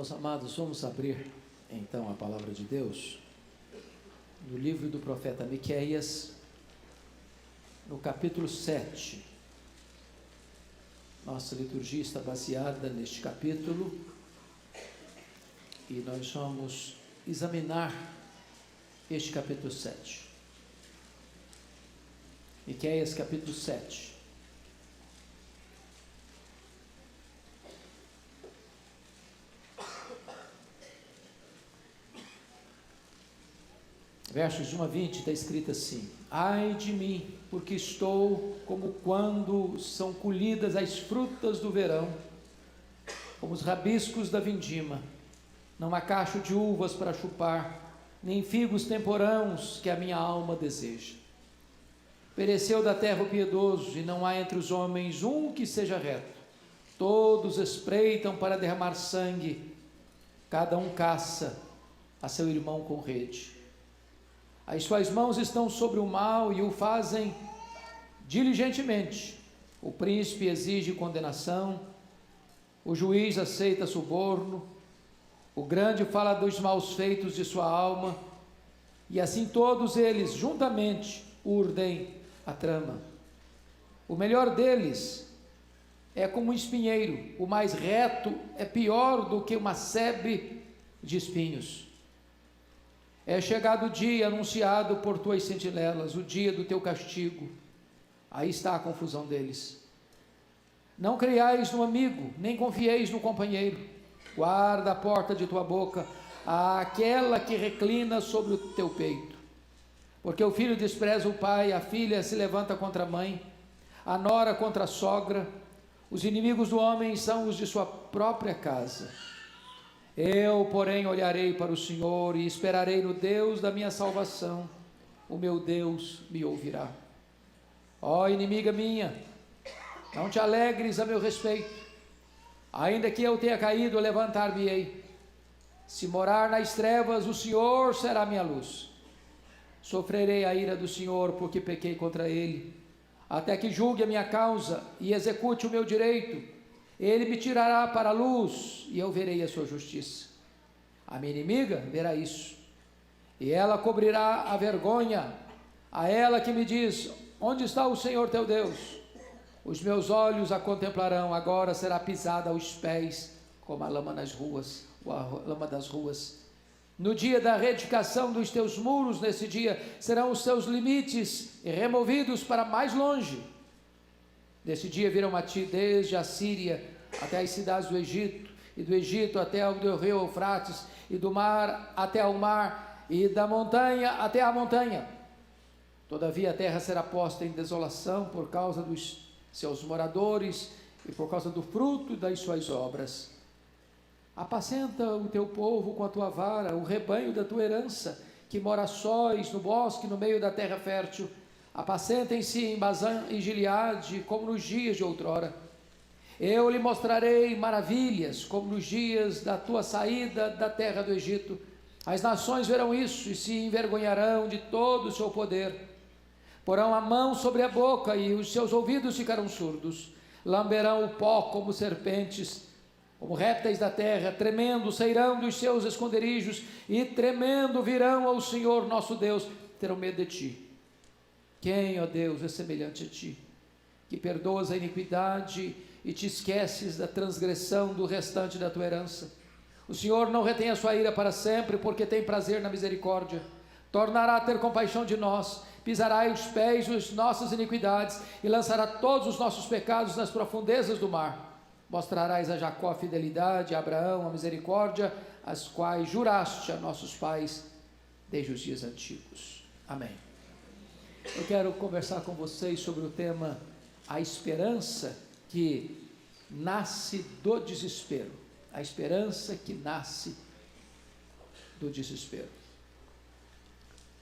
Meus amados, vamos abrir então a palavra de Deus no livro do profeta Miqueias, no capítulo 7. Nossa liturgia está baseada neste capítulo e nós vamos examinar este capítulo 7. Miqueias capítulo 7. Versos de 1 a 20 está escrito assim: ai de mim, porque estou como quando são colhidas as frutas do verão, como os rabiscos da vindima. Não há cacho de uvas para chupar, nem figos temporãos que a minha alma deseja. Pereceu da terra o piedoso, e não há entre os homens um que seja reto. Todos espreitam para derramar sangue, cada um caça a seu irmão com rede. As suas mãos estão sobre o mal e o fazem diligentemente. O príncipe exige condenação, o juiz aceita suborno, o grande fala dos maus feitos de sua alma, e assim todos eles juntamente urdem a trama. O melhor deles é como um espinheiro, o mais reto é pior do que uma sebe de espinhos. É chegado o dia anunciado por tuas sentinelas, o dia do teu castigo. Aí está a confusão deles. Não creiais no amigo, nem confieis no companheiro. Guarda a porta de tua boca àquela que reclina sobre o teu peito. Porque o filho despreza o pai, a filha se levanta contra a mãe, a nora contra a sogra. Os inimigos do homem são os de sua própria casa. Eu, porém, olharei para o Senhor e esperarei no Deus da minha salvação. O meu Deus me ouvirá. Ó inimiga minha, não te alegres a meu respeito. Ainda que eu tenha caído, levantar-me-ei. Se morar nas trevas, o Senhor será minha luz. Sofrerei a ira do Senhor, porque pequei contra Ele, até que julgue a minha causa e execute o meu direito. Ele me tirará para a luz e eu verei a sua justiça. A minha inimiga verá isso, e ela cobrirá a vergonha a ela que me diz: onde está o Senhor teu Deus? Os meus olhos a contemplarão. Agora será pisada aos pés como a lama nas ruas, ou a lama das ruas. No dia da reedificação dos teus muros, nesse dia serão os teus limites removidos para mais longe. Nesse dia virão a ti desde a Síria até as cidades do Egito, e do Egito até o rio Eufrates, e do mar até ao mar, e da montanha até a montanha. Todavia a terra será posta em desolação por causa dos seus moradores e por causa do fruto das suas obras. Apacenta o teu povo com a tua vara, o rebanho da tua herança, que mora sós no bosque, no meio da terra fértil. Apacentem-se em Bazã e Gileade, como nos dias de outrora. Eu lhe mostrarei maravilhas, como nos dias da tua saída da terra do Egito. As nações verão isso e se envergonharão de todo o seu poder. Porão a mão sobre a boca e os seus ouvidos ficarão surdos. Lamberão o pó como serpentes, como répteis da terra. Tremendo sairão dos seus esconderijos e tremendo virão ao Senhor nosso Deus. Terão medo de ti. Quem, ó Deus, é semelhante a ti, que perdoas a iniquidade e te esqueces da transgressão do restante da tua herança? O Senhor não retém a sua ira para sempre, porque tem prazer na misericórdia. Tornará a ter compaixão de nós, pisará os pés das nossas iniquidades e lançará todos os nossos pecados nas profundezas do mar. Mostrarás a Jacó a fidelidade, a Abraão a misericórdia, as quais juraste a nossos pais desde os dias antigos. Amém. Eu quero conversar com vocês sobre o tema a esperança que nasce do desespero. A esperança que nasce do desespero.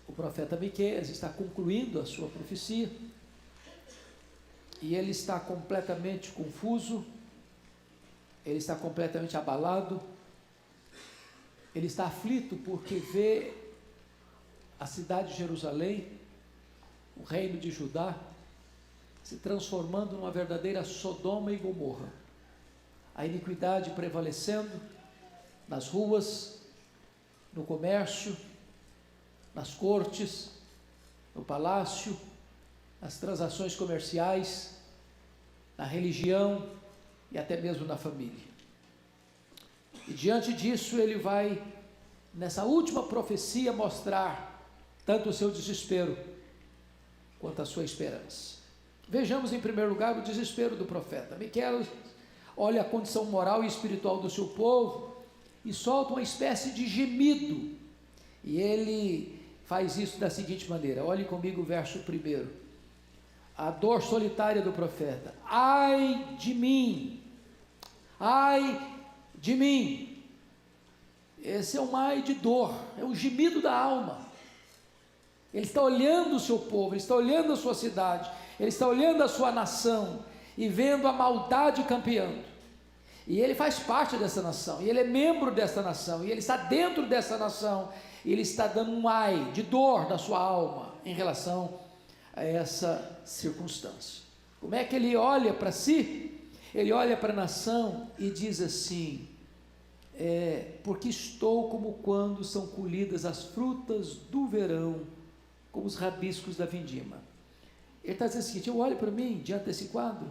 O profeta Miqueias está concluindo a sua profecia e ele está completamente confuso, ele está completamente abalado, ele está aflito porque vê a cidade de Jerusalém, o reino de Judá, se transformando numa verdadeira Sodoma e Gomorra. A iniquidade prevalecendo, nas ruas, no comércio, nas cortes, no palácio, nas transações comerciais, na religião e até mesmo na família. E diante disso ele vai, nessa última profecia, mostrar tanto o seu desespero quanto a sua esperança. Vejamos em primeiro lugar o desespero do profeta. Miqueias olha a condição moral e espiritual do seu povo e solta uma espécie de gemido. E ele faz isso da seguinte maneira: olhe comigo o verso 1. A dor solitária do profeta: ai de mim, ai de mim. Esse é um ai de dor, é um gemido da alma. Ele está olhando o seu povo, ele está olhando a sua cidade, ele está olhando a sua nação e vendo a maldade campeando. E ele faz parte dessa nação, e ele é membro dessa nação, e ele está dentro dessa nação, e ele está dando um ai de dor da sua alma em relação a essa circunstância. Como é que ele olha para si? Ele olha para a nação e diz assim: porque estou como quando são colhidas as frutas do verão, como os rabiscos da vindima. Ele está dizendo o seguinte: eu olho para mim diante desse quadro.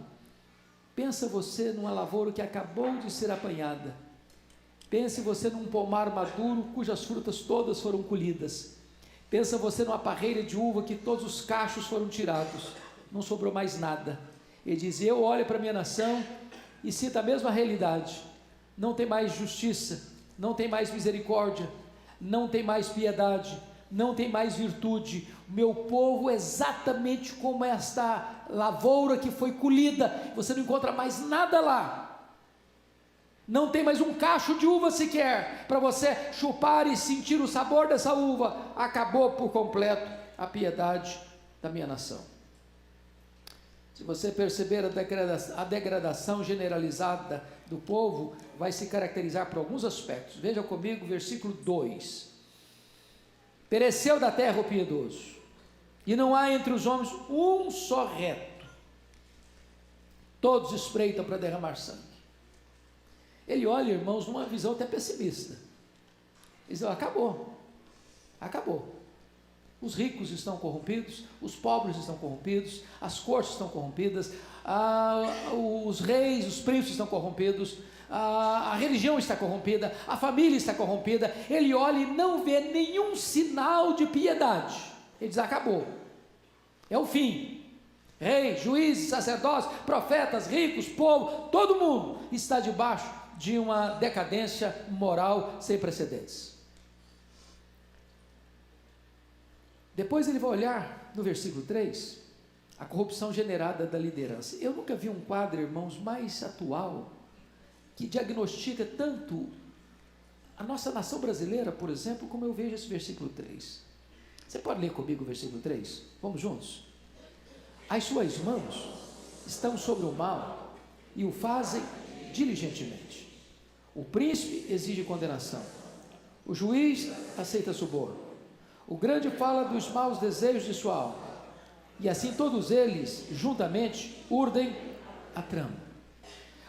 Pensa você numa lavoura que acabou de ser apanhada. Pense você num pomar maduro cujas frutas todas foram colhidas. Pensa você numa parreira de uva que todos os cachos foram tirados, não sobrou mais nada. Ele diz: eu olho para a minha nação e sinto a mesma realidade. Não tem mais justiça, não tem mais misericórdia, não tem mais piedade, não tem mais virtude. O meu povo é exatamente como esta lavoura que foi colhida, você não encontra mais nada lá, não tem mais um cacho de uva sequer, para você chupar e sentir o sabor dessa uva. Acabou por completo a piedade da minha nação. Se você perceber a degradação generalizada do povo, vai se caracterizar por alguns aspectos. Veja comigo, versículo 2: pereceu da terra o piedoso, e não há entre os homens um só reto, todos espreitam para derramar sangue. Ele olha, irmãos, numa visão até pessimista. Ele diz: acabou, acabou. Os ricos estão corrompidos, os pobres estão corrompidos, as cortes estão corrompidas, os reis, os príncipes estão corrompidos, a religião está corrompida, a família está corrompida. Ele olha e não vê nenhum sinal de piedade. Ele diz: acabou, é o fim. Reis, juízes, sacerdotes, profetas, ricos, povo, todo mundo está debaixo de uma decadência moral sem precedentes. Depois ele vai olhar no versículo 3, a corrupção generada da liderança. Eu nunca vi um quadro, irmãos, mais atual, que diagnostica tanto a nossa nação brasileira, por exemplo, como eu vejo esse versículo 3. Você pode ler comigo o versículo 3? Vamos juntos? As suas mãos estão sobre o mal e o fazem diligentemente. O príncipe exige condenação, o juiz aceita suborno, o grande fala dos maus desejos de sua alma, e assim todos eles juntamente urdem a trama.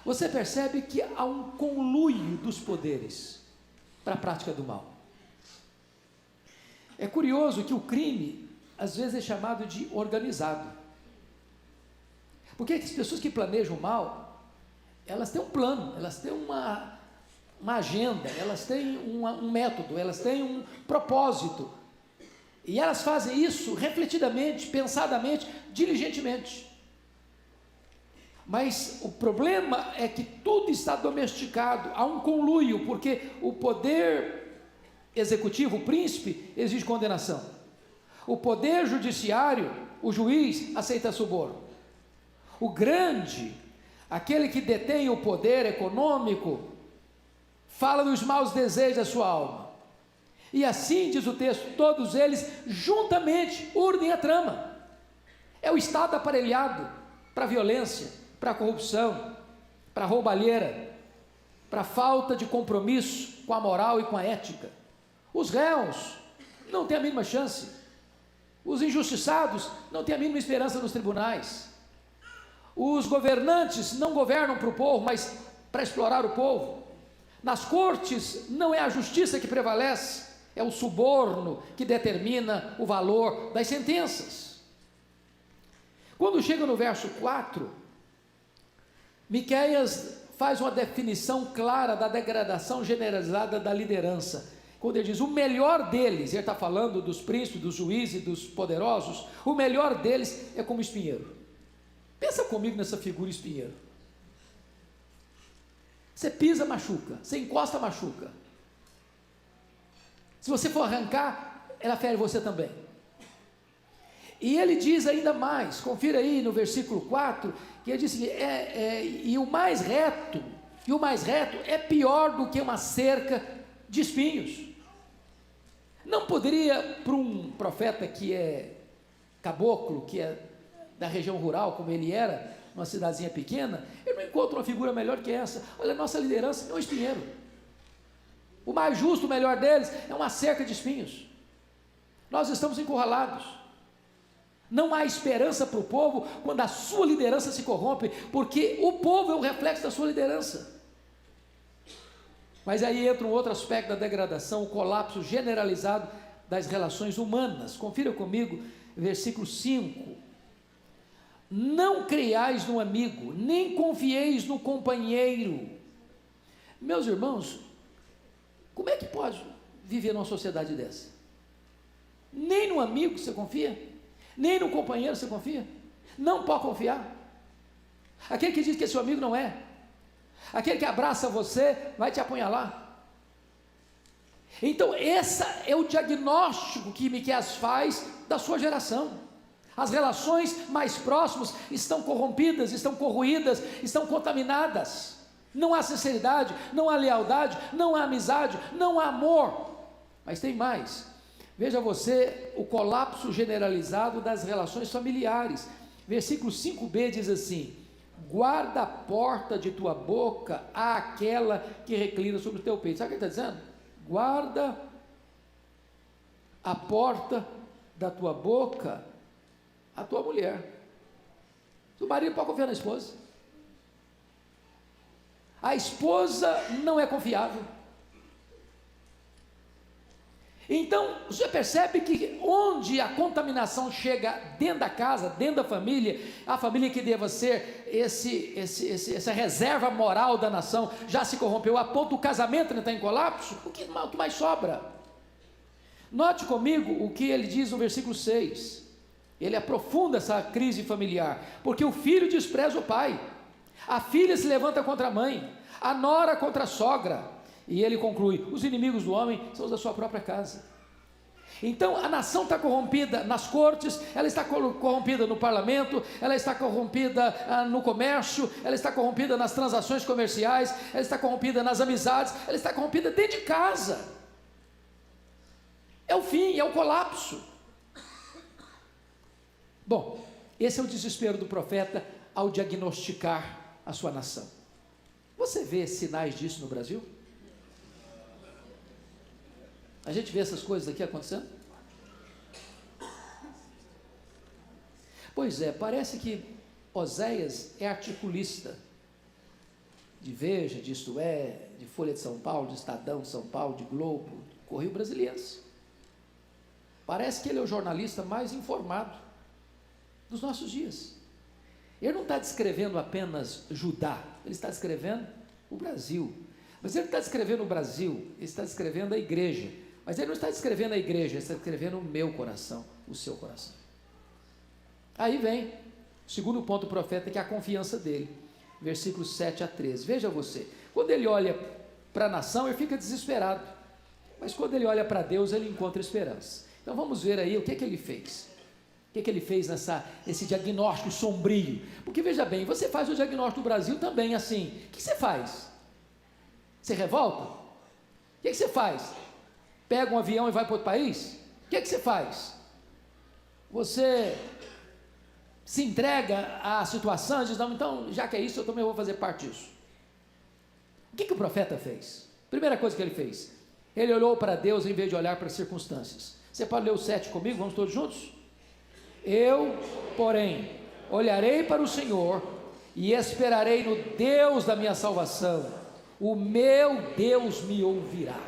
Você percebe que há um conluio dos poderes para a prática do mal. É curioso que o crime às vezes é chamado de organizado, porque as pessoas que planejam o mal, elas têm um plano, elas têm uma agenda, elas têm um método, elas têm um propósito, e elas fazem isso refletidamente, pensadamente, diligentemente. Mas o problema é que tudo está domesticado, há um conluio, porque o poder executivo, o príncipe, exige condenação, o poder judiciário, o juiz, aceita suborno, o grande, aquele que detém o poder econômico, fala dos maus desejos da sua alma, e assim diz o texto, todos eles juntamente urdem a trama. É o Estado aparelhado para a violência, para a corrupção, para a roubalheira, para a falta de compromisso com a moral e com a ética. Os réus não têm a mínima chance, os injustiçados não têm a mínima esperança nos tribunais, os governantes não governam para o povo, mas para explorar o povo, Nas cortes não é a justiça que prevalece, é o suborno que determina o valor das sentenças. Quando chega no verso 4, Miqueias faz uma definição clara da degradação generalizada da liderança. Quando ele diz o melhor deles, ele está falando dos príncipes, dos juízes e dos poderosos, o melhor deles é como espinheiro. Pensa comigo nessa figura espinheiro. Você pisa, machuca, você encosta, machuca. Se você for arrancar, ela fere você também. E ele diz ainda mais, confira aí no versículo 4, que ele diz assim, e o mais reto é pior do que uma cerca de espinhos. Não poderia, para um profeta que é caboclo, que é da região rural, como ele era, uma cidadezinha pequena, ele não encontra uma figura melhor que essa. Olha, a nossa liderança é um espinheiro. O mais justo, o melhor deles, é uma cerca de espinhos. Nós estamos encurralados. Não há esperança para o povo quando a sua liderança se corrompe, porque o povo é um reflexo da sua liderança. Mas aí entra um outro aspecto da degradação, o colapso generalizado das relações humanas. Confira comigo, versículo 5. Não creiais no amigo, nem confieis no companheiro. Meus irmãos, como é que pode viver numa sociedade dessa? Nem no amigo você confia, nem no companheiro você confia, não pode confiar. Aquele que diz que é seu amigo não é, aquele que abraça você vai te apunhalar. Então esse é o diagnóstico que Miqueias faz da sua geração. As relações mais próximas estão corrompidas, estão corroídas, estão contaminadas. Não há sinceridade, não há lealdade, não há amizade, não há amor. Mas tem mais. Veja você o colapso generalizado das relações familiares. Versículo 5b diz assim: guarda a porta de tua boca àquela que reclina sobre o teu peito. Sabe o que ele está dizendo? Guarda a porta da tua boca a tua mulher. O marido pode confiar na esposa. A esposa não é confiável. Então, você percebe que onde a contaminação chega dentro da casa, dentro da família, a família que deva ser essa reserva moral da nação, já se corrompeu a ponto do casamento entrar em colapso. O que mais sobra? Note comigo o que ele diz no versículo 6. Ele aprofunda essa crise familiar, porque o filho despreza o pai, a filha se levanta contra a mãe, a nora contra a sogra, e ele conclui: os inimigos do homem são os da sua própria casa. Então a nação está corrompida nas cortes, ela está corrompida no parlamento, ela está corrompida no comércio, ela está corrompida nas transações comerciais, ela está corrompida nas amizades, ela está corrompida dentro de casa. É o fim, é o colapso. Bom, esse é o desespero do profeta ao diagnosticar a sua nação. Você vê sinais disso no Brasil? A gente vê essas coisas aqui acontecendo? Pois é, parece que Oséias é articulista de Veja, de Isto É, de Folha de São Paulo, de Estadão de São Paulo, de Globo, Correio Brasiliense. Parece que ele é o jornalista mais informado dos nossos dias. Ele não está descrevendo apenas Judá, ele está descrevendo o Brasil. Mas ele está descrevendo o Brasil, ele está descrevendo a igreja. Mas ele não está descrevendo a igreja, ele está descrevendo o meu coração, o seu coração. Aí vem o segundo ponto do profeta, que é a confiança dele. Versículos 7 a 13. Veja você, quando ele olha para a nação, ele fica desesperado. Mas quando ele olha para Deus, ele encontra esperança. Então vamos ver aí o que ele fez. O que ele fez nesse diagnóstico sombrio? Porque veja bem, você faz o diagnóstico do Brasil também assim. O que você faz? Você revolta? O que você faz? Pega um avião e vai para outro país? O que você faz? Você se entrega à situação e diz: não, então já que é isso, eu também vou fazer parte disso. O que o profeta fez? Primeira coisa que ele fez, ele olhou para Deus em vez de olhar para as circunstâncias. Você pode ler o 7 comigo? Vamos todos juntos? Eu, porém, olharei para o Senhor e esperarei no Deus da minha salvação. o meu Deus me ouvirá.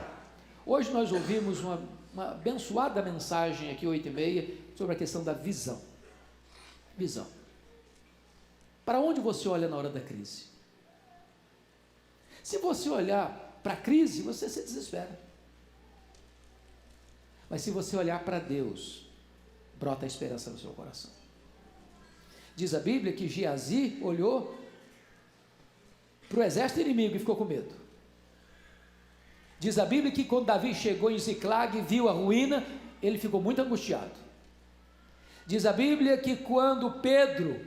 Hoje nós ouvimos uma abençoada mensagem aqui, 8h30, sobre a questão da visão. Visão. Para onde você olha na hora da crise? Se você olhar para a crise, você se desespera. Mas se você olhar para Deus, brota a esperança no seu coração. Diz a Bíblia que Geazi olhou para o exército inimigo e ficou com medo. Diz a Bíblia que quando Davi chegou em Ziclag e viu a ruína, ele ficou muito angustiado. Diz a Bíblia que quando Pedro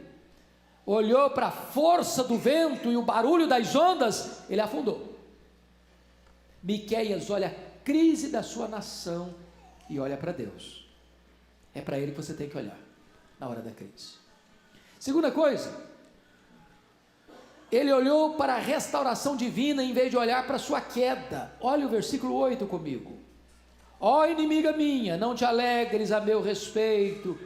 olhou para a força do vento e o barulho das ondas, ele afundou. Miqueias olha a crise da sua nação e olha para Deus. É para Ele que você tem que olhar na hora da crise. Segunda coisa, ele olhou para a restauração divina em vez de olhar para a sua queda. Olha o versículo 8 comigo. Ó inimiga minha, não te alegres a meu respeito,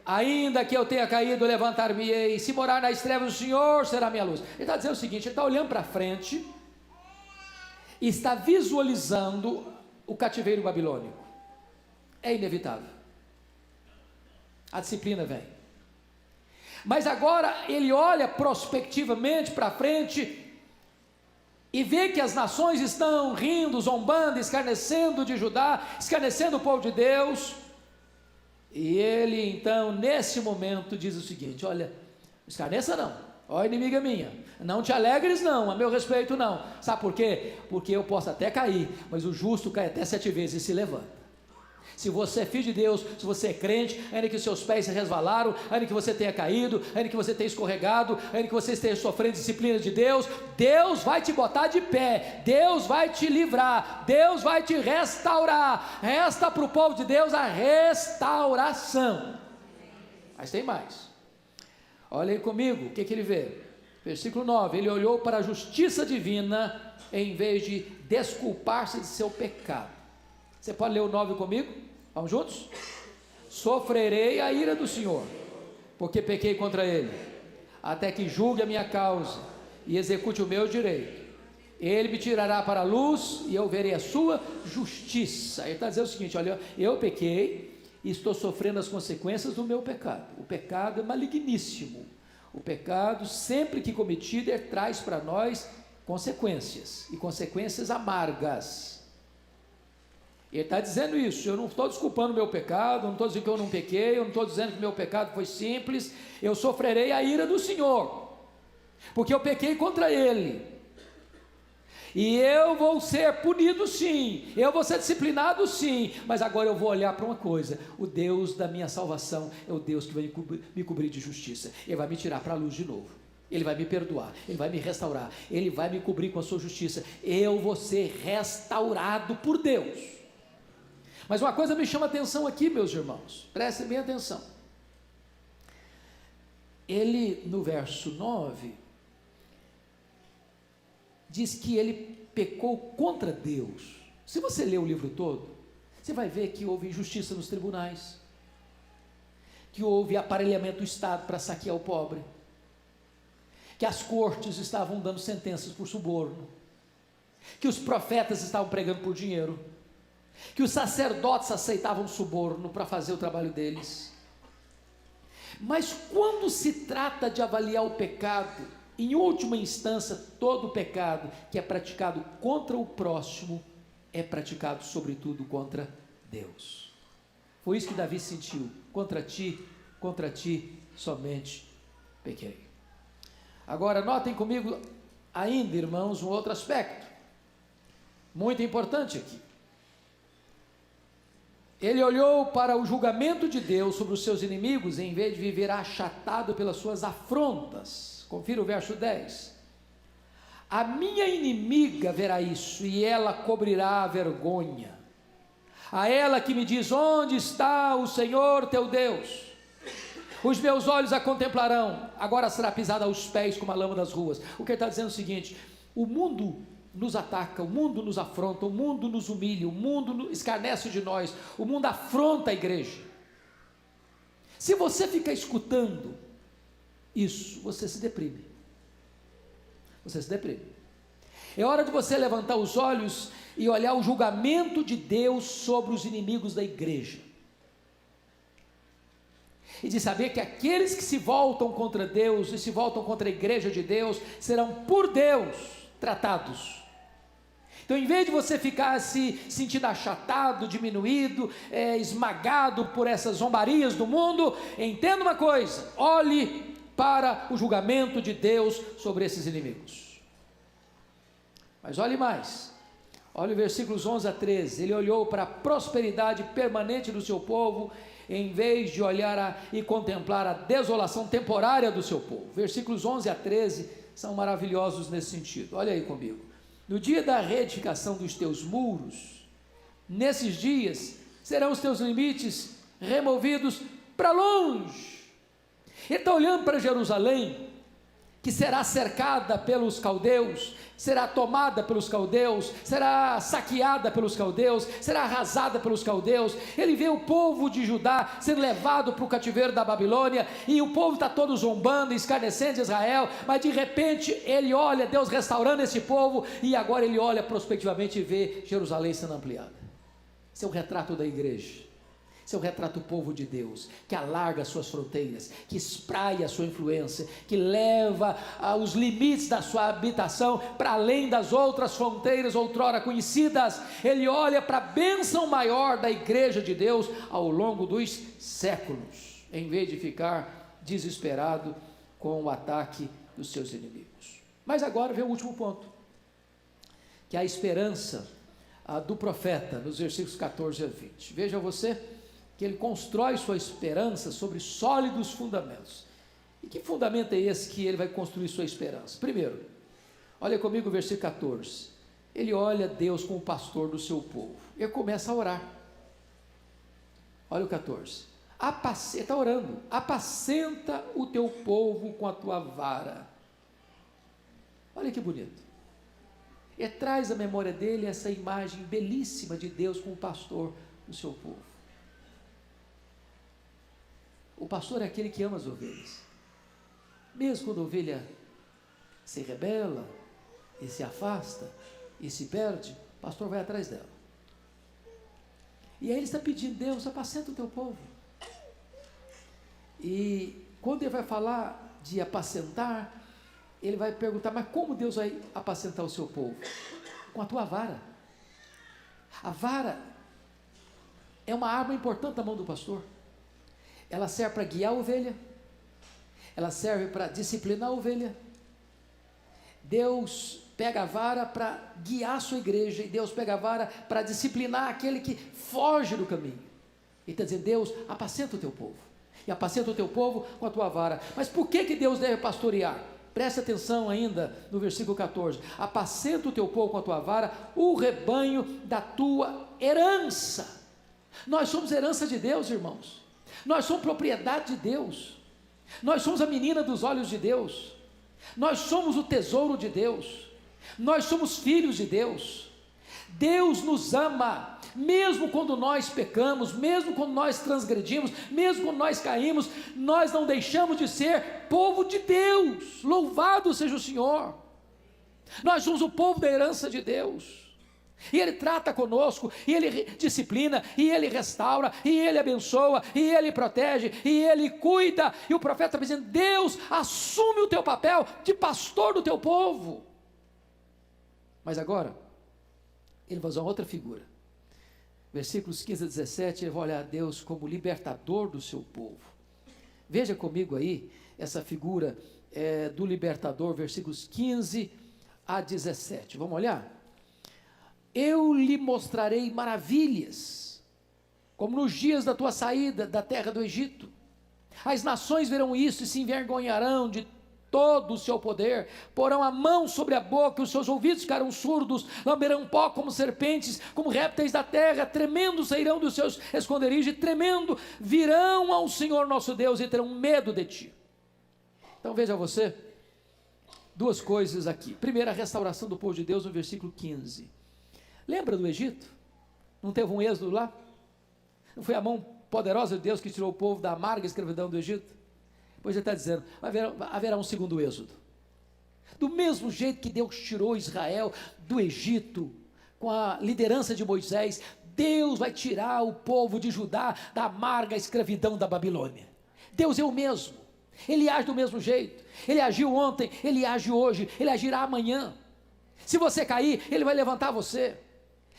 ainda que eu tenha caído, levantar-me-ei, se morar nas trevas, o Senhor será minha luz. Ele está dizendo o seguinte, ele está olhando para frente e está visualizando o cativeiro babilônico. É inevitável, a disciplina vem. Mas agora ele olha prospectivamente para frente e vê que as nações estão rindo, zombando, escarnecendo de Judá, escarnecendo o povo de Deus. E ele então, nesse momento, diz o seguinte: olha, escarneça não, ó inimiga minha, não te alegres não, a meu respeito não. Sabe por quê? Porque eu posso até cair, mas o justo cai até 7 vezes e se levanta. Se você é filho de Deus, se você é crente, ainda que os seus pés se resvalaram, ainda que você tenha caído, ainda que você tenha escorregado, ainda que você esteja sofrendo disciplina de Deus, Deus vai te botar de pé, Deus vai te livrar, Deus vai te restaurar. Resta para o povo de Deus a restauração. Mas tem mais. Olha aí comigo, o que ele vê? Versículo 9, ele olhou para a justiça divina em vez de desculpar-se de seu pecado. Você pode ler o 9 comigo? Vamos juntos? Sofrerei a ira do Senhor, porque pequei contra Ele, até que julgue a minha causa e execute o meu direito. Ele me tirará para a luz e eu verei a sua justiça. Ele está dizendo o seguinte: olha, eu pequei e estou sofrendo as consequências do meu pecado. O pecado é maligníssimo. O pecado, sempre que cometido, ele traz para nós consequências, e consequências amargas. Ele está dizendo isso. Eu não estou desculpando o meu pecado, não estou dizendo que eu não pequei, eu não estou dizendo que o meu pecado foi simples. Eu sofrerei a ira do Senhor, porque eu pequei contra Ele, e eu vou ser punido sim, eu vou ser disciplinado sim, mas agora eu vou olhar para uma coisa: o Deus da minha salvação é o Deus que vai me cobrir de justiça. Ele vai me tirar para a luz de novo, Ele vai me perdoar, Ele vai me restaurar, Ele vai me cobrir com a sua justiça. Eu vou ser restaurado por Deus. Mas uma coisa me chama a atenção aqui, meus irmãos, prestem bem atenção. Ele, no verso 9, diz que ele pecou contra Deus. Se você ler o livro todo, você vai ver que houve injustiça nos tribunais, que houve aparelhamento do Estado para saquear o pobre, que as cortes estavam dando sentenças por suborno, que os profetas estavam pregando por dinheiro, que os sacerdotes aceitavam suborno para fazer o trabalho deles. Mas quando se trata de avaliar o pecado, em última instância, todo pecado que é praticado contra o próximo é praticado sobretudo contra Deus. Foi isso que Davi sentiu: contra ti somente pequei. Agora notem comigo ainda, irmãos, um outro aspecto muito importante aqui. Ele olhou para o julgamento de Deus sobre os seus inimigos, em vez de viver achatado pelas suas afrontas. Confira o verso 10. A minha inimiga verá isso, e ela cobrirá a vergonha. A ela que me diz: onde está o Senhor teu Deus? Os meus olhos a contemplarão, agora será pisada aos pés como a lama das ruas. O que ele está dizendo é o seguinte: o mundo nos ataca, o mundo nos afronta, o mundo nos humilha, o mundo escarnece de nós, o mundo afronta a igreja. Se você ficar escutando isso, você se deprime. É hora de você levantar os olhos e olhar o julgamento de Deus sobre os inimigos da igreja. E de saber que aqueles que se voltam contra Deus e se voltam contra a igreja de Deus, serão por Deus tratados. Então, em vez de você ficar se sentindo achatado, diminuído, esmagado por essas zombarias do mundo, entenda uma coisa: olhe para o julgamento de Deus sobre esses inimigos. Mas olhe mais, olhe os versículos 11 a 13, ele olhou para a prosperidade permanente do seu povo, em vez de olhar e contemplar a desolação temporária do seu povo. Versículos 11 a 13 são maravilhosos nesse sentido. Olha aí comigo. No dia da reedificação dos teus muros, nesses dias serão os teus limites removidos para longe. Ele está olhando para Jerusalém, que será cercada pelos caldeus, será tomada pelos caldeus, será saqueada pelos caldeus, será arrasada pelos caldeus. Ele vê o povo de Judá sendo levado para o cativeiro da Babilônia, e o povo está todo zombando, escarnecendo de Israel, mas de repente ele olha Deus restaurando esse povo, e agora ele olha prospectivamente e vê Jerusalém sendo ampliada. Esse é o retrato da igreja. Esse é o retrato do povo de Deus, que alarga as suas fronteiras, que espraia a sua influência, que leva os limites da sua habitação para além das outras fronteiras outrora conhecidas. Ele olha para a bênção maior da igreja de Deus ao longo dos séculos, em vez de ficar desesperado com o ataque dos seus inimigos. Mas agora vem o último ponto, que é a esperança do profeta, nos versículos 14 a 20. Veja você que ele constrói sua esperança sobre sólidos fundamentos. E que fundamento é esse que ele vai construir sua esperança? Primeiro, olha comigo o versículo 14. Ele olha Deus como pastor do seu povo. Ele começa a orar. Olha o 14. Ele está orando. Apacenta o teu povo com a tua vara. Olha que bonito. Ele traz à memória dele essa imagem belíssima de Deus como pastor do seu povo. O pastor é aquele que ama as ovelhas. Mesmo quando a ovelha se rebela, e se afasta, e se perde, o pastor vai atrás dela. E aí ele está pedindo: Deus, apacenta o teu povo. E quando ele vai falar de apacentar, ele vai perguntar: mas como Deus vai apacentar o seu povo? Com a tua vara. A vara é uma arma importante na mão do pastor. Ela serve para guiar a ovelha, ela serve para disciplinar a ovelha. Deus pega a vara para guiar a sua igreja, e Deus pega a vara para disciplinar aquele que foge do caminho. Ele está dizendo: Deus, apacenta o teu povo, e apacenta o teu povo com a tua vara. Mas por que Deus deve pastorear? Preste atenção ainda no versículo 14: apacenta o teu povo com a tua vara, o rebanho da tua herança. Nós somos herança de Deus, irmãos. Nós somos propriedade de Deus. Nós somos a menina dos olhos de Deus. Nós somos o tesouro de Deus. Nós somos filhos de Deus. Deus nos ama, mesmo quando nós pecamos, mesmo quando nós transgredimos, mesmo quando nós caímos, nós não deixamos de ser povo de Deus. Louvado seja o Senhor. Nós somos o povo da herança de Deus. E Ele trata conosco, e Ele disciplina, e Ele restaura, e Ele abençoa, e Ele protege, e Ele cuida. E o profeta está dizendo: Deus, assume o teu papel de pastor do teu povo. Mas agora ele vai usar outra figura. Versículos 15 a 17, ele vai olhar a Deus como libertador do seu povo. Veja comigo aí essa figura do libertador, versículos 15 a 17. Vamos olhar? Eu lhe mostrarei maravilhas, como nos dias da tua saída da terra do Egito. As nações verão isso e se envergonharão de todo o seu poder, porão a mão sobre a boca, os seus ouvidos ficarão surdos, lamberão pó como serpentes, como répteis da terra, tremendo sairão dos seus esconderijos, e tremendo virão ao Senhor nosso Deus e terão medo de ti. Então veja você, duas coisas aqui. Primeiro, a restauração do povo de Deus no versículo 15. Lembra do Egito? Não teve um êxodo lá? Não foi a mão poderosa de Deus que tirou o povo da amarga escravidão do Egito? Pois ele está dizendo: haverá um segundo êxodo. Do mesmo jeito que Deus tirou Israel do Egito, com a liderança de Moisés, Deus vai tirar o povo de Judá da amarga escravidão da Babilônia. Deus é o mesmo, Ele age do mesmo jeito, Ele agiu ontem, Ele age hoje, Ele agirá amanhã. Se você cair, Ele vai levantar você.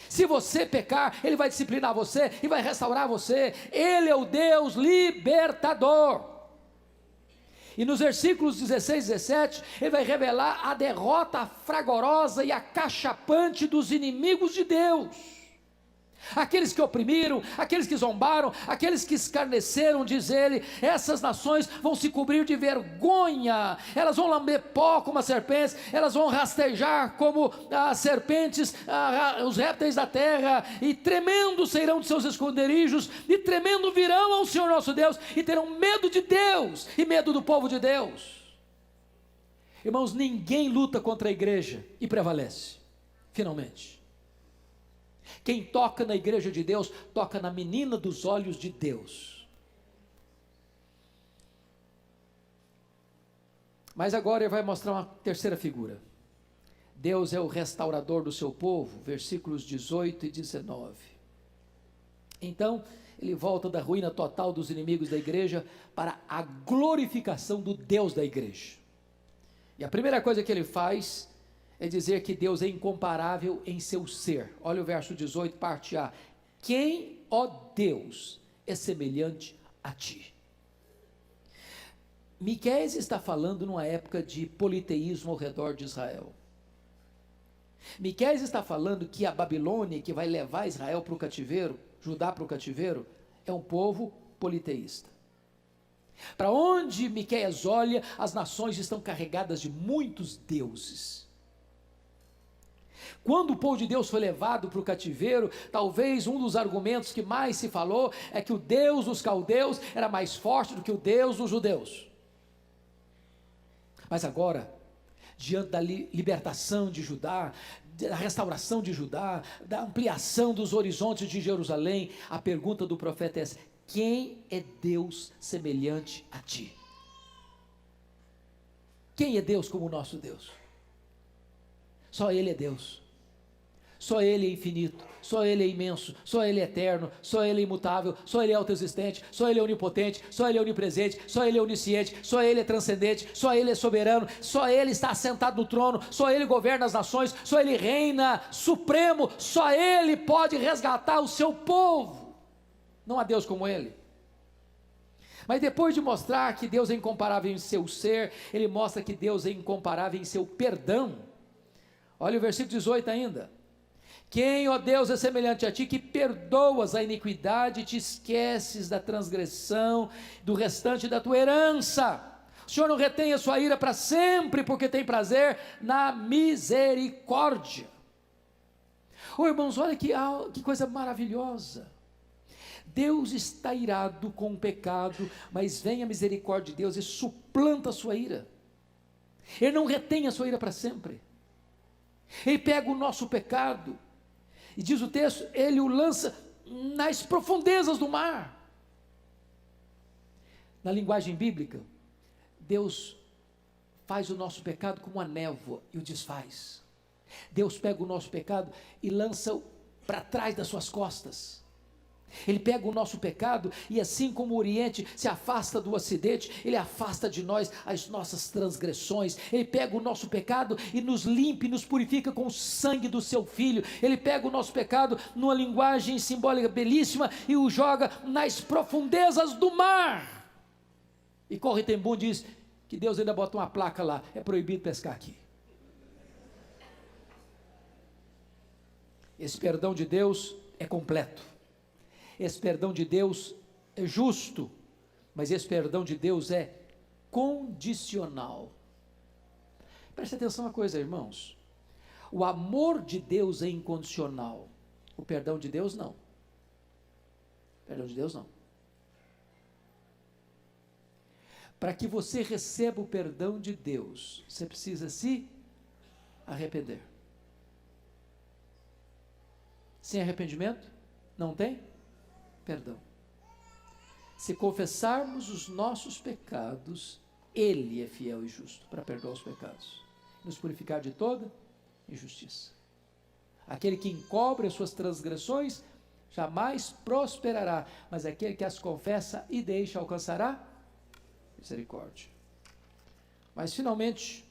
Se você pecar, Ele vai disciplinar você e vai restaurar você. Ele é o Deus libertador. E nos versículos 16 e 17, Ele vai revelar a derrota fragorosa e acachapante dos inimigos de Deus. Aqueles que oprimiram, aqueles que zombaram, aqueles que escarneceram, diz ele, essas nações vão se cobrir de vergonha, elas vão lamber pó como as serpentes, elas vão rastejar como as serpentes, os répteis da terra, e tremendo sairão de seus esconderijos, e tremendo virão ao Senhor nosso Deus, e terão medo de Deus, e medo do povo de Deus. Irmãos, ninguém luta contra a igreja e prevalece, finalmente. Quem toca na igreja de Deus, toca na menina dos olhos de Deus. Mas agora ele vai mostrar uma terceira figura. Deus é o restaurador do seu povo, versículos 18 e 19. Então, ele volta da ruína total dos inimigos da igreja para a glorificação do Deus da igreja. E a primeira coisa que ele faz é dizer que Deus é incomparável em seu ser. Olha o verso 18, parte A. Quem, ó Deus, é semelhante a ti? Miqueias está falando numa época de politeísmo ao redor de Israel. Miqueias está falando que a Babilônia, que vai levar Israel para o cativeiro, Judá para o cativeiro, é um povo politeísta. Para onde Miqueias olha, as nações estão carregadas de muitos deuses. Quando o povo de Deus foi levado para o cativeiro, talvez um dos argumentos que mais se falou é que o Deus dos caldeus era mais forte do que o Deus dos judeus. Mas agora, diante da libertação de Judá, da restauração de Judá, da ampliação dos horizontes de Jerusalém, a pergunta do profeta é essa: quem é Deus semelhante a ti? Quem é Deus como o nosso Deus? Só Ele é Deus, só Ele é infinito, só Ele é imenso, só Ele é eterno, só Ele é imutável, só Ele é autoexistente, só Ele é onipotente, só Ele é onipresente, só Ele é onisciente, só Ele é transcendente, só Ele é soberano, só Ele está assentado no trono, só Ele governa as nações, só Ele reina supremo, só Ele pode resgatar o seu povo. Não há Deus como Ele. Mas depois de mostrar que Deus é incomparável em seu ser, Ele mostra que Deus é incomparável em seu perdão. Olha o versículo 18 ainda. Quem, ó Deus, é semelhante a ti, que perdoas a iniquidade e te esqueces da transgressão, do restante da tua herança. O Senhor não retém a sua ira para sempre, porque tem prazer na misericórdia. Irmãos, olha que coisa maravilhosa. Deus está irado com o pecado, mas vem a misericórdia de Deus e suplanta a sua ira. Ele não retém a sua ira para sempre. Ele pega o nosso pecado, e diz o texto, Ele o lança nas profundezas do mar. Na linguagem bíblica, Deus faz o nosso pecado como uma névoa e o desfaz. Deus pega o nosso pecado e lança-o para trás das suas costas. Ele pega o nosso pecado e assim como o Oriente se afasta do Ocidente, Ele afasta de nós as nossas transgressões. Ele pega o nosso pecado e nos limpa e nos purifica com o sangue do seu Filho. Ele pega o nosso pecado numa linguagem simbólica belíssima e o joga nas profundezas do mar. E Corre Tembum diz que Deus ainda bota uma placa lá: é proibido pescar aqui. Esse perdão de Deus é completo. Esse perdão de Deus é justo, mas esse perdão de Deus é condicional. Preste atenção uma coisa, irmãos. O amor de Deus é incondicional. O perdão de Deus não. O perdão de Deus não. Para que você receba o perdão de Deus, você precisa se arrepender. Sem arrependimento, não tem perdão. Se confessarmos os nossos pecados, Ele é fiel e justo para perdoar os pecados nos purificar de toda injustiça. Aquele que encobre as suas transgressões jamais prosperará, mas aquele que as confessa e deixa alcançará misericórdia. Mas finalmente,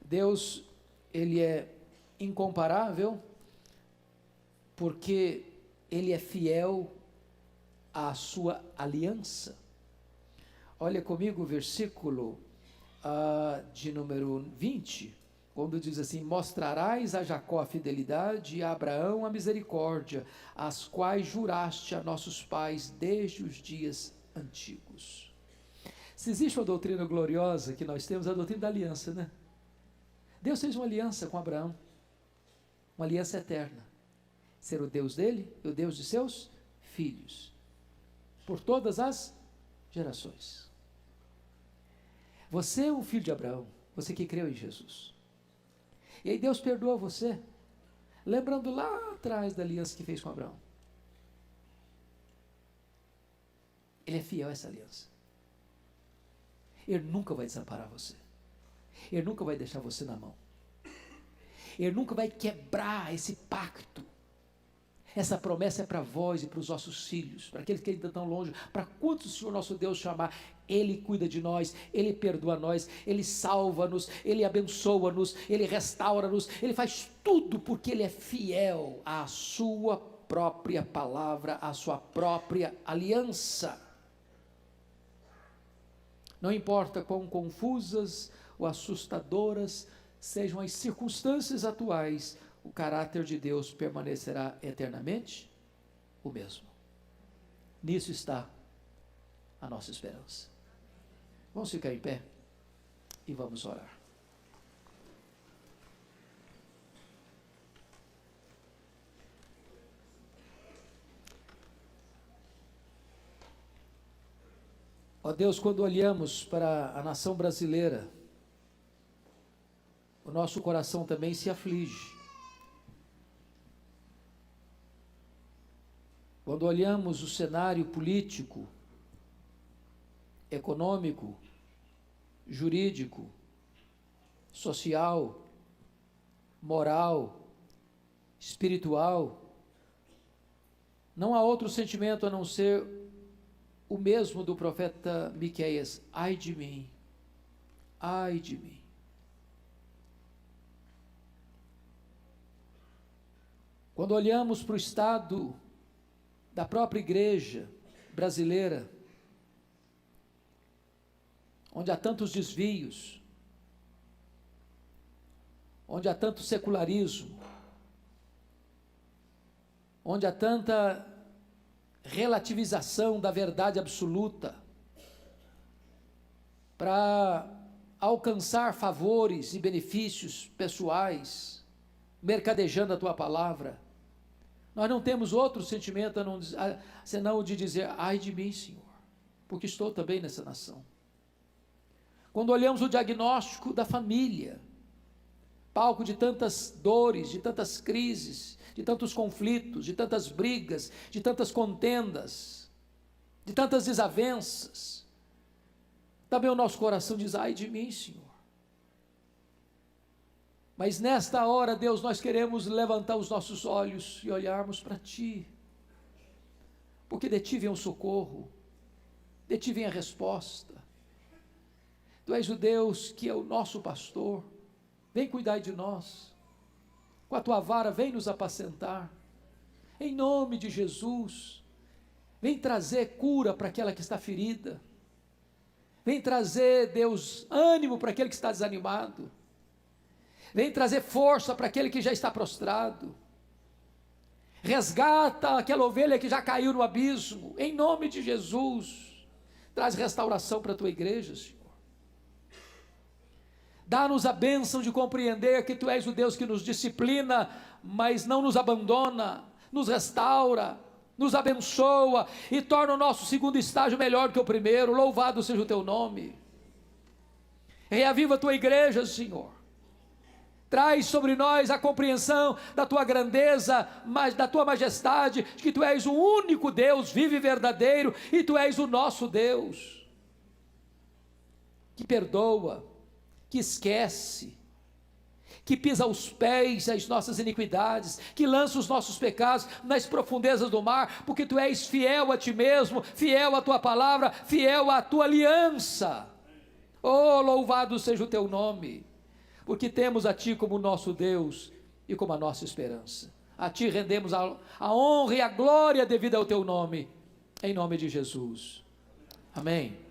Deus, Ele é incomparável, porque Ele é fiel à sua aliança. Olha comigo o versículo de número 20, quando diz assim: mostrarás a Jacó a fidelidade e a Abraão a misericórdia, as quais juraste a nossos pais desde os dias antigos. Se existe uma doutrina gloriosa que nós temos, é a doutrina da aliança, né? Deus fez uma aliança com Abraão, uma aliança eterna, ser o Deus dele e o Deus de seus filhos, por todas as gerações. Você é o filho de Abraão, você que creu em Jesus. E aí Deus perdoa você, lembrando lá atrás da aliança que fez com Abraão. Ele é fiel a essa aliança. Ele nunca vai desamparar você. Ele nunca vai deixar você na mão. Ele nunca vai quebrar esse pacto. Essa promessa é para vós e para os nossos filhos, para aqueles que ainda estão longe, para quantos o Senhor nosso Deus chamar. Ele cuida de nós, Ele perdoa nós, Ele salva-nos, Ele abençoa-nos, Ele restaura-nos, Ele faz tudo porque Ele é fiel à sua própria palavra, à sua própria aliança. Não importa quão confusas ou assustadoras sejam as circunstâncias atuais, o caráter de Deus permanecerá eternamente o mesmo. Nisso está a nossa esperança. Vamos ficar em pé e vamos orar. Ó Deus, quando olhamos para a nação brasileira, o nosso coração também se aflige. Quando olhamos o cenário político, econômico, jurídico, social, moral, espiritual, não há outro sentimento a não ser o mesmo do profeta Miqueias: ai de mim, ai de mim. Quando olhamos para o estado da própria igreja brasileira, onde há tantos desvios, onde há tanto secularismo, onde há tanta relativização da verdade absoluta, para alcançar favores e benefícios pessoais, mercadejando a tua palavra, nós não temos outro sentimento senão o de dizer: ai de mim, Senhor, porque estou também nessa nação. Quando olhamos o diagnóstico da família, palco de tantas dores, de tantas crises, de tantos conflitos, de tantas brigas, de tantas contendas, de tantas desavenças, também o nosso coração diz: ai de mim, Senhor. Mas nesta hora, Deus, nós queremos levantar os nossos olhos e olharmos para Ti, porque de Ti vem o socorro, de Ti vem a resposta. Tu és o Deus que é o nosso pastor, vem cuidar de nós, com a Tua vara vem nos apacentar, em nome de Jesus. Vem trazer cura para aquela que está ferida, vem trazer, Deus, ânimo para aquele que está desanimado, vem trazer força para aquele que já está prostrado, resgata aquela ovelha que já caiu no abismo, em nome de Jesus. Traz restauração para a Tua igreja, Senhor. Dá-nos a bênção de compreender que Tu és o Deus que nos disciplina, mas não nos abandona, nos restaura, nos abençoa e torna o nosso segundo estágio melhor que o primeiro. Louvado seja o Teu nome. Reaviva a Tua igreja, Senhor. Traz sobre nós a compreensão da Tua grandeza, da Tua majestade, de que Tu és o único Deus vivo e verdadeiro, e Tu és o nosso Deus, que perdoa, que esquece, que pisa aos pés as nossas iniquidades, que lança os nossos pecados nas profundezas do mar, porque tu és fiel a ti mesmo, fiel à tua palavra, fiel à tua aliança. Oh, louvado seja o teu nome, porque temos a ti como nosso Deus e como a nossa esperança. A ti rendemos a honra e a glória devida ao teu nome, em nome de Jesus. Amém.